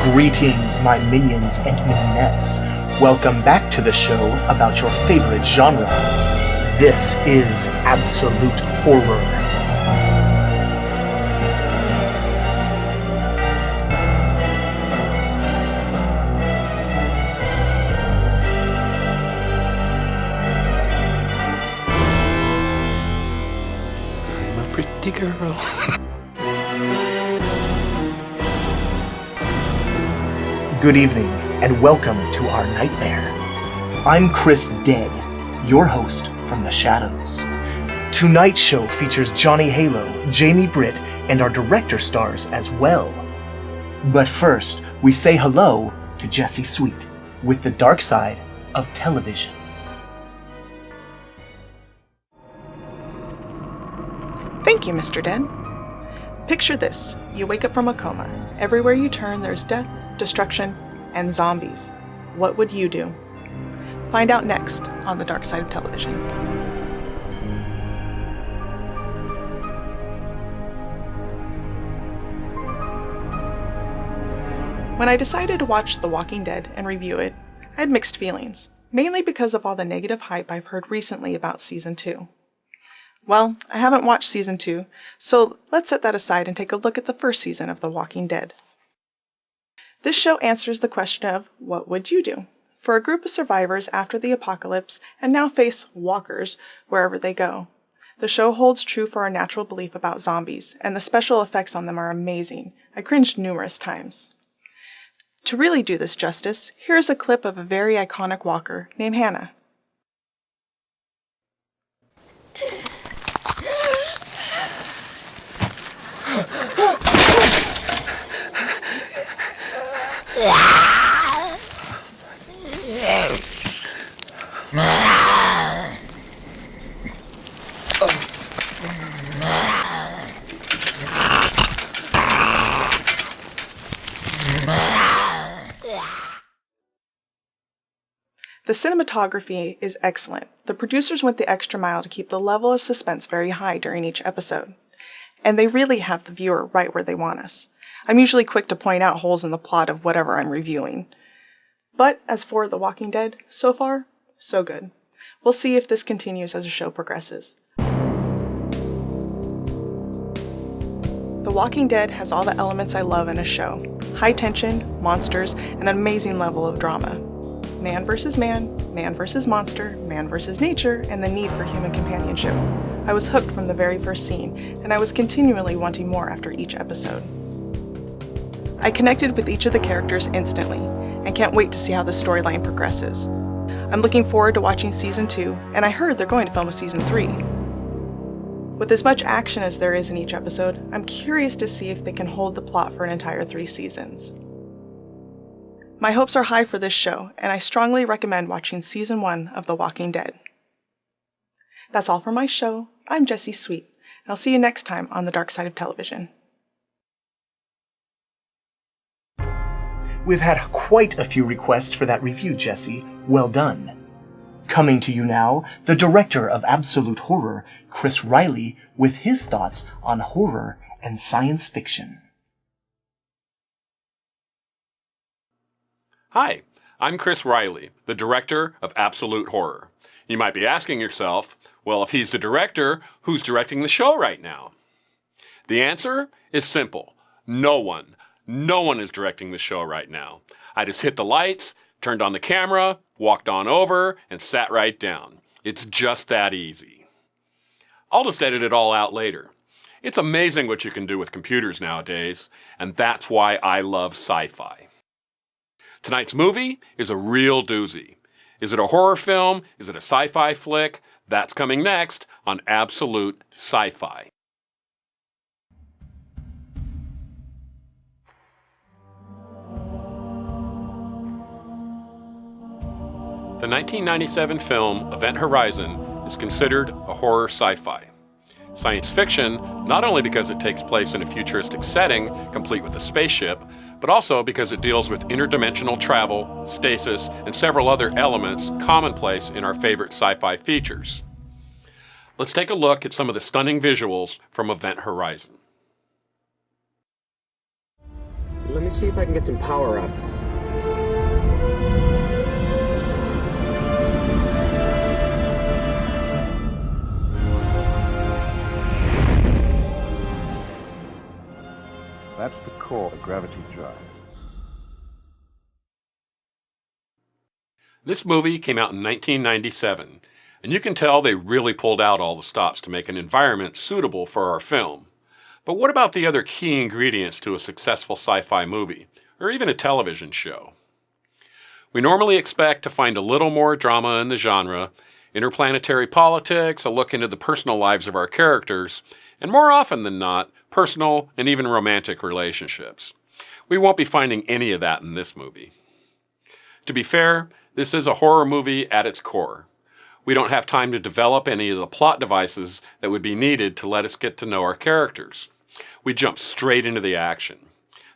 Greetings, my minions and mininettes. Welcome back to the show about your favorite genre. This is Absolute Horror. I'm a pretty girl. Good evening, and welcome to our nightmare. I'm Chris Dead, your host from the shadows. Tonight's show features Johnny Halo, Jamie Britt, and our director stars as well. But first, we say hello to Jesse Sweet with the dark side of television. Thank you, Mr. Dead. Picture this. You wake up from a coma. Everywhere you turn, there's death, destruction, and zombies. What would you do? Find out next on The Dark Side of Television. When I decided to watch The Walking Dead and review it, I had mixed feelings, mainly because of all the negative hype I've heard recently about Season 2. Well, I haven't watched Season 2, so let's set that aside and take a look at the first season of The Walking Dead. This show answers the question of, what would you do? For a group of survivors after the apocalypse and now face walkers wherever they go. The show holds true for our natural belief about zombies, and the special effects on them are amazing. I cringed numerous times. To really do this justice, here's a clip of a very iconic walker named Hannah. The cinematography is excellent. The producers went the extra mile to keep the level of suspense very high during each episode. And they really have the viewer right where they want us. I'm usually quick to point out holes in the plot of whatever I'm reviewing. But as for The Walking Dead, so far, so good. We'll see if this continues as the show progresses. The Walking Dead has all the elements I love in a show. High tension, monsters, and an amazing level of drama. Man versus man, man versus monster, man versus nature, and the need for human companionship. I was hooked from the very first scene, and I was continually wanting more after each episode. I connected with each of the characters instantly, and can't wait to see how the storyline progresses. I'm looking forward to watching Season 2, and I heard they're going to film a Season 3. With as much action as there is in each episode, I'm curious to see if they can hold the plot for an entire 3 seasons. My hopes are high for this show, and I strongly recommend watching Season 1 of The Walking Dead. That's all for my show. I'm Jesse Sweet, and I'll see you next time on The Dark Side of Television. We've had quite a few requests for that review, Jesse. Well done. Coming to you now, the director of Absolute Horror, Chris Riley, with his thoughts on horror and science fiction. Hi, I'm Chris Riley, the director of Absolute Horror. You might be asking yourself, well, if he's the director, who's directing the show right now? The answer is simple. No one. No one is directing the show right now. I just hit the lights, turned on the camera, walked on over, and sat right down. It's just that easy. I'll just edit it all out later. It's amazing what you can do with computers nowadays, and that's why I love sci-fi. Tonight's movie is a real doozy. Is it a horror film? Is it a sci-fi flick? That's coming next on Absolute Sci-Fi. The 1997 film Event Horizon is considered a horror sci-fi. Science fiction, not only because it takes place in a futuristic setting, complete with a spaceship, but also because it deals with interdimensional travel, stasis, and several other elements commonplace in our favorite sci-fi features. Let's take a look at some of the stunning visuals from Event Horizon. let me see if I can get some power up. That's the core of gravity drive. This movie came out in 1997, and you can tell they really pulled out all the stops to make an environment suitable for our film. But what about the other key ingredients to a successful sci-fi movie, or even a television show? We normally expect to find a little more drama in the genre, interplanetary politics, a look into the personal lives of our characters, and more often than not, personal and even romantic relationships. We won't be finding any of that in this movie. To be fair, this is a horror movie at its core. We don't have time to develop any of the plot devices that would be needed to let us get to know our characters. We jump straight into the action.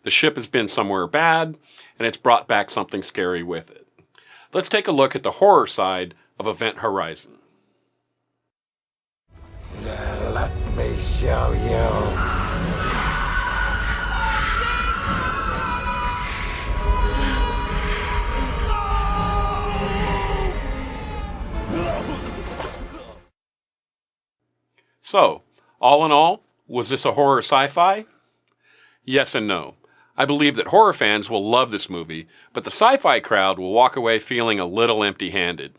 The ship has been somewhere bad, and it's brought back something scary with it. Let's take a look at the horror side of Event Horizon. Let me show you. So, all in all, was this a horror sci-fi? Yes and no. I believe that horror fans will love this movie, but the sci-fi crowd will walk away feeling a little empty-handed.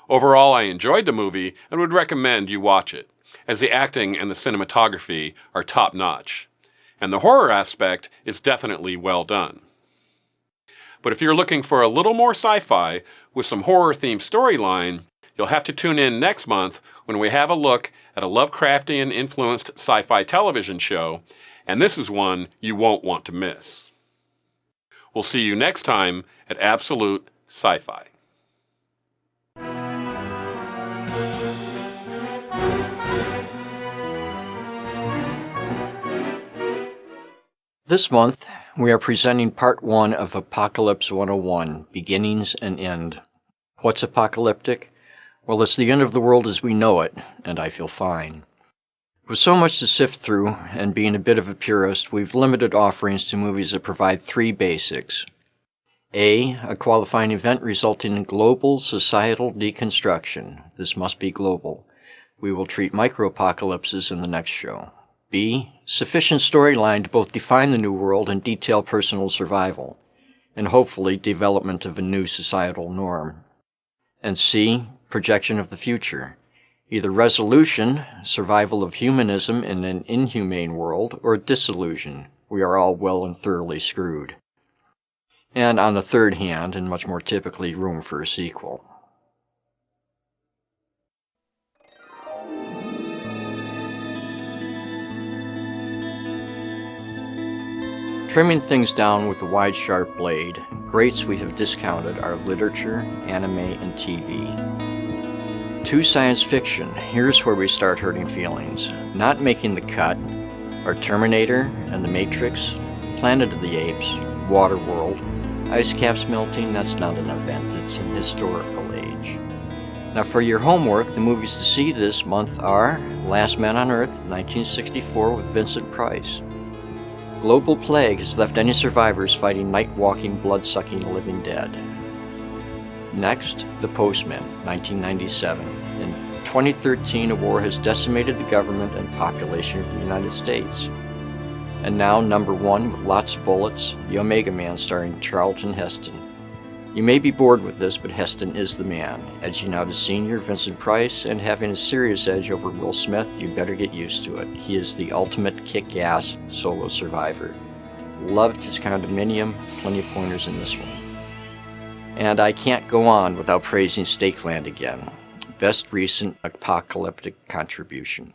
Overall, I enjoyed the movie and would recommend you watch it, as the acting and the cinematography are top-notch. And the horror aspect is definitely well done. But if you're looking for a little more sci-fi with some horror-themed storyline, you'll have to tune in next month when we have a look at a Lovecraftian-influenced sci-fi television show, and this is one you won't want to miss. We'll see you next time at Absolute Sci-Fi. This month, we are presenting Part 1 of Apocalypse 101, Beginnings and End. What's apocalyptic? Well, it's the end of the world as we know it, and I feel fine. With so much to sift through, and being a bit of a purist, we've limited offerings to movies that provide three basics. A qualifying event resulting in global societal deconstruction. This must be global. We will treat micro-apocalypses in the next show. B, sufficient storyline to both define the new world and detail personal survival, and hopefully development of a new societal norm. And C, projection of the future. Either resolution, survival of humanism in an inhumane world, or disillusion, we are all well and thoroughly screwed. And on the third hand, and much more typically, room for a sequel. Trimming things down with a wide, sharp blade, greats we have discounted are literature, anime, and TV. To science fiction, here's where we start hurting feelings. Not making the cut are Terminator and The Matrix, Planet of the Apes, Waterworld, ice caps melting, that's not an event, it's an historical age. Now for your homework, the movies to see this month are Last Man on Earth, 1964 with Vincent Price. Global plague has left any survivors fighting night-walking, blood-sucking living dead. Next, The Postman, 1997. In 2013, a war has decimated the government and population of the United States. And now, number one, with lots of bullets, The Omega Man starring Charlton Heston. You may be bored with this, but Heston is the man. Edging out as senior Vincent Price and having a serious edge over Will Smith, you better get used to it. He is the ultimate kick-ass solo survivor. Loved his condominium, plenty of pointers in this one. And I can't go on without praising Stakeland again. Best recent apocalyptic contribution.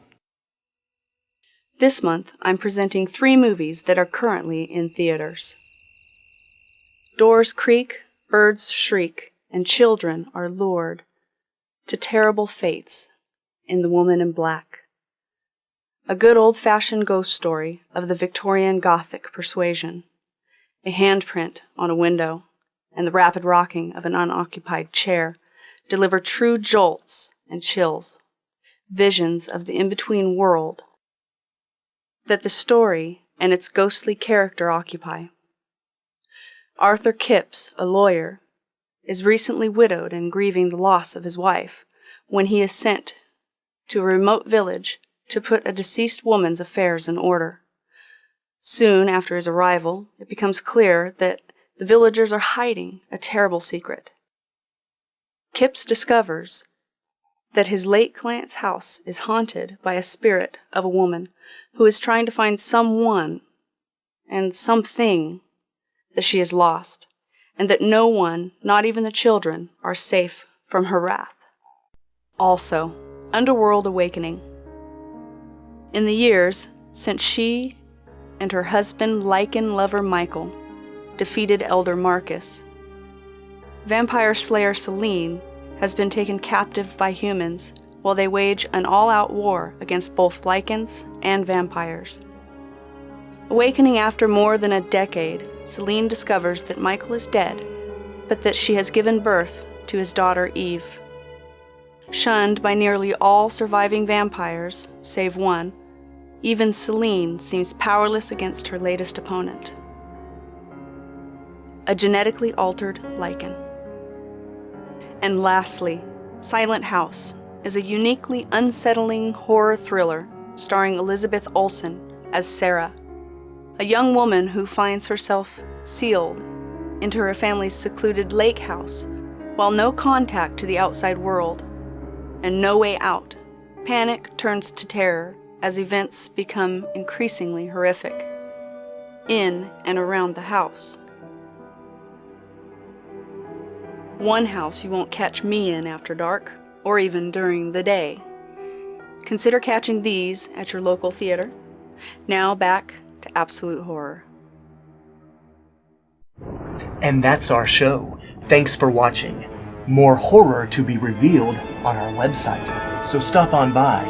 This month, I'm presenting 3 movies that are currently in theaters. Doors creak, birds shriek, and children are lured to terrible fates in The Woman in Black. A good old-fashioned ghost story of the Victorian Gothic persuasion. A handprint on a window and the rapid rocking of an unoccupied chair deliver true jolts and chills, visions of the in-between world that the story and its ghostly character occupy. Arthur Kipps, a lawyer, is recently widowed and grieving the loss of his wife when he is sent to a remote village to put a deceased woman's affairs in order. Soon after his arrival, it becomes clear that the villagers are hiding a terrible secret. Kipps discovers that his late client's house is haunted by a spirit of a woman who is trying to find someone and something that she has lost, and that no one, not even the children, are safe from her wrath. Also, Underworld Awakening. In the years since she and her husband, Lycan lover Michael, defeated Elder Marcus, vampire slayer Selene has been taken captive by humans while they wage an all-out war against both Lycans and vampires. Awakening after more than a decade, Selene discovers that Michael is dead, but that she has given birth to his daughter Eve. Shunned by nearly all surviving vampires, save one, even Selene seems powerless against her latest opponent, a genetically altered Lycan. And lastly, Silent House is a uniquely unsettling horror thriller starring Elizabeth Olsen as Sarah, a young woman who finds herself sealed into her family's secluded lake house while no contact to the outside world and no way out. Panic turns to terror as events become increasingly horrific in and around the house. One house you won't catch me in after dark, or even during the day. Consider catching these at your local theater. Now back to Absolute Horror. And that's our show. Thanks for watching. More horror to be revealed on our website, so stop on by.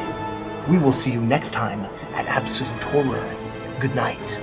We will see you next time at Absolute Horror. Good night.